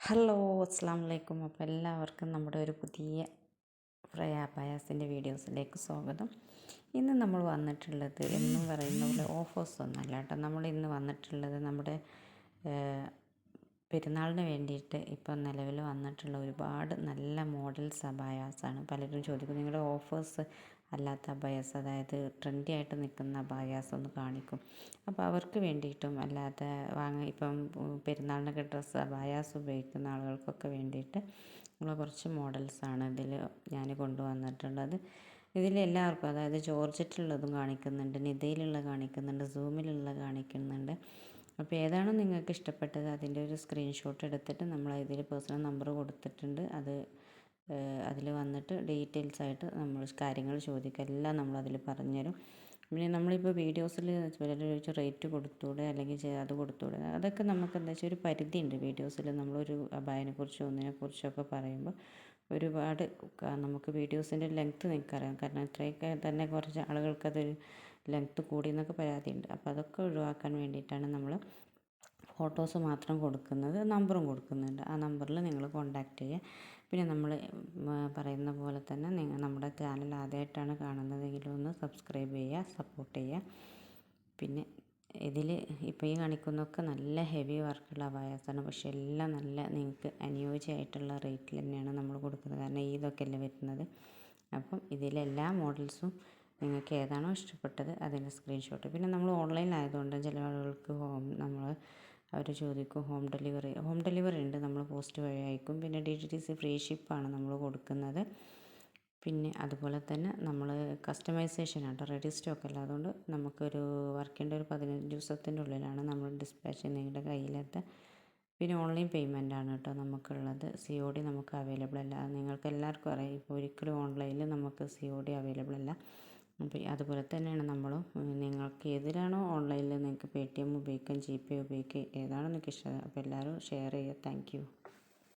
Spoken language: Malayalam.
ഹലോ അസ്സാം വലൈക്കും. അപ്പോൾ എല്ലാവർക്കും നമ്മുടെ ഒരു പുതിയ പായാസത്തിൻ്റെ വീഡിയോസിലേക്ക് സ്വാഗതം. ഇന്ന് നമ്മൾ വന്നിട്ടുള്ളത് എന്നും പറയുന്ന പോലെ ഓഫേഴ്സ് ഒന്നല്ല കേട്ടോ. നമ്മൾ ഇന്ന് വന്നിട്ടുള്ളത് നമ്മുടെ പെരുന്നാളിന് വേണ്ടിയിട്ട് ഇപ്പം നിലവിൽ വന്നിട്ടുള്ള ഒരുപാട് നല്ല മോഡൽസ് അബായാസാണ്. പലരും ചോദിക്കും നിങ്ങളുടെ ഓഫേഴ്സ് അല്ലാത്ത അബായാസ്, അതായത് ട്രെൻഡി ആയിട്ട് നിൽക്കുന്ന അബായാസ് ഒന്ന് കാണിക്കും. അപ്പോൾ അവർക്ക് വേണ്ടിയിട്ടും അല്ലാതെ ഇപ്പം പെരുന്നാളിനൊക്കെ ഡ്രസ്സ് അബായാസ് ഉപയോഗിക്കുന്ന ആളുകൾക്കൊക്കെ വേണ്ടിയിട്ട് ഉള്ള കുറച്ച് മോഡൽസാണ് ഇതിൽ ഞാൻ കൊണ്ടുവന്നിട്ടുള്ളത്. ഇതിലെല്ലാവർക്കും, അതായത് ജോർജറ്റിലുള്ളതും കാണിക്കുന്നുണ്ട്, നിതയിലുള്ള കാണിക്കുന്നുണ്ട്, സൂമിലുള്ള കാണിക്കുന്നുണ്ട്. അപ്പോൾ ഏതാണോ നിങ്ങൾക്ക് ഇഷ്ടപ്പെട്ടത് അതിൻ്റെ ഒരു സ്ക്രീൻഷോട്ട് എടുത്തിട്ട് നമ്മൾ ഇതിൽ പേഴ്സണൽ നമ്പർ കൊടുത്തിട്ടുണ്ട്. അതിൽ വന്നിട്ട് ഡീറ്റെയിൽസ് ആയിട്ട് നമ്മൾ കാര്യങ്ങൾ ചോദിക്കുക, എല്ലാം നമ്മളതിൽ പറഞ്ഞുതരും. പിന്നെ നമ്മളിപ്പോൾ വീഡിയോസിൽ ചിലർ ചോദിച്ചു റേറ്റ് കൊടുത്തൂടെ അല്ലെങ്കിൽ അത് കൊടുത്തൂടെ, അതൊക്കെ നമുക്ക് എന്താ വെച്ചാൽ ഒരു പരിധിയുണ്ട്. വീഡിയോസിൽ നമ്മളൊരു അബായനെക്കുറിച്ചോ ഒന്നിനെക്കുറിച്ചൊക്കെ പറയുമ്പോൾ ഒരുപാട് നമുക്ക് വീഡിയോസിൻ്റെ ലെങ്ത്ത് നിങ്ങൾക്കറിയാം. കാരണം ഇത്രയൊക്കെ തന്നെ കുറച്ച് ആളുകൾക്കതൊരു ലെങ്ത്ത് കൂടി എന്നൊക്കെ പരാതിയുണ്ട്. അപ്പോൾ അതൊക്കെ ഒഴിവാക്കാൻ വേണ്ടിയിട്ടാണ് നമ്മൾ ഫോട്ടോസ് മാത്രം കൊടുക്കുന്നത്, നമ്പറും കൊടുക്കുന്നുണ്ട്. ആ നമ്പറിൽ നിങ്ങൾ കോൺടാക്റ്റ് ചെയ്യുക. പിന്നെ നമ്മൾ പറയുന്ന പോലെ തന്നെ നമ്മുടെ ചാനൽ ആദ്യമായിട്ടാണ് കാണുന്നതെങ്കിലും ഒന്ന് സബ്സ്ക്രൈബ് ചെയ്യുക, സപ്പോർട്ട് ചെയ്യുക. പിന്നെ ഇതിൽ ഇപ്പോൾ ഈ കാണിക്കുന്നതൊക്കെ നല്ല ഹെവി വർക്കുള്ള അബായാസാണ്. പക്ഷേ എല്ലാം നല്ല നിങ്ങൾക്ക് അനുയോജ്യമായിട്ടുള്ള റേറ്റിൽ തന്നെയാണ് നമ്മൾ കൊടുക്കുന്നത്. കാരണം ഇതൊക്കെ അല്ലേ വരുന്നത്. അപ്പം ഇതിലെല്ലാ മോഡൽസും നിങ്ങൾക്ക് ഏതാണോ ഇഷ്ടപ്പെട്ടത് അതിൻ്റെ സ്ക്രീൻഷോട്ട്. പിന്നെ നമ്മൾ ഓൺലൈനിലായതുകൊണ്ട് ചില ആളുകൾക്ക് അവർ ചോദിക്കും ഹോം ഡെലിവറി ഉണ്ട്, നമ്മൾ പോസ്റ്റ് വഴി അയക്കും. പിന്നെ DTDC ഫ്രീ ഷിപ്പാണ് നമ്മൾ കൊടുക്കുന്നത്. പിന്നെ അതുപോലെ തന്നെ നമ്മൾ കസ്റ്റമൈസേഷൻ ആട്ടോ, റെഡി സ്റ്റോക്ക് അല്ല. അതുകൊണ്ട് നമുക്കൊരു വർക്കിൻ്റെ ഒരു 15 ദിവസത്തിൻ്റെ ഉള്ളിലാണ് നമ്മൾ ഡിസ്പാച്ച് നിങ്ങളുടെ കയ്യിലെത്തുക. പിന്നെ ഓൺലൈൻ പേയ്മെൻ്റ് ആണ് കേട്ടോ നമുക്കുള്ളത്. COD നമുക്ക് അവൈലബിൾ അല്ല. നിങ്ങൾക്ക് എല്ലാവർക്കും അറിയാം, ഇപ്പോൾ ഒരിക്കലും ഓൺലൈനിൽ നമുക്ക് COD അവൈലബിൾ അല്ല. അപ്പോൾ അതുപോലെ തന്നെയാണ് നമ്മളും. നിങ്ങൾക്ക് ഏതിലാണോ ഓൺലൈനിൽ നിങ്ങൾക്ക് Paytm ഉപയോഗിക്കാം, GPay ഉപയോഗിക്കാം, ഏതാണോ നിങ്ങൾക്ക് ഇഷ്ടം. അപ്പോൾ എല്ലാവരും ഷെയർ ചെയ്യുക. Thank you.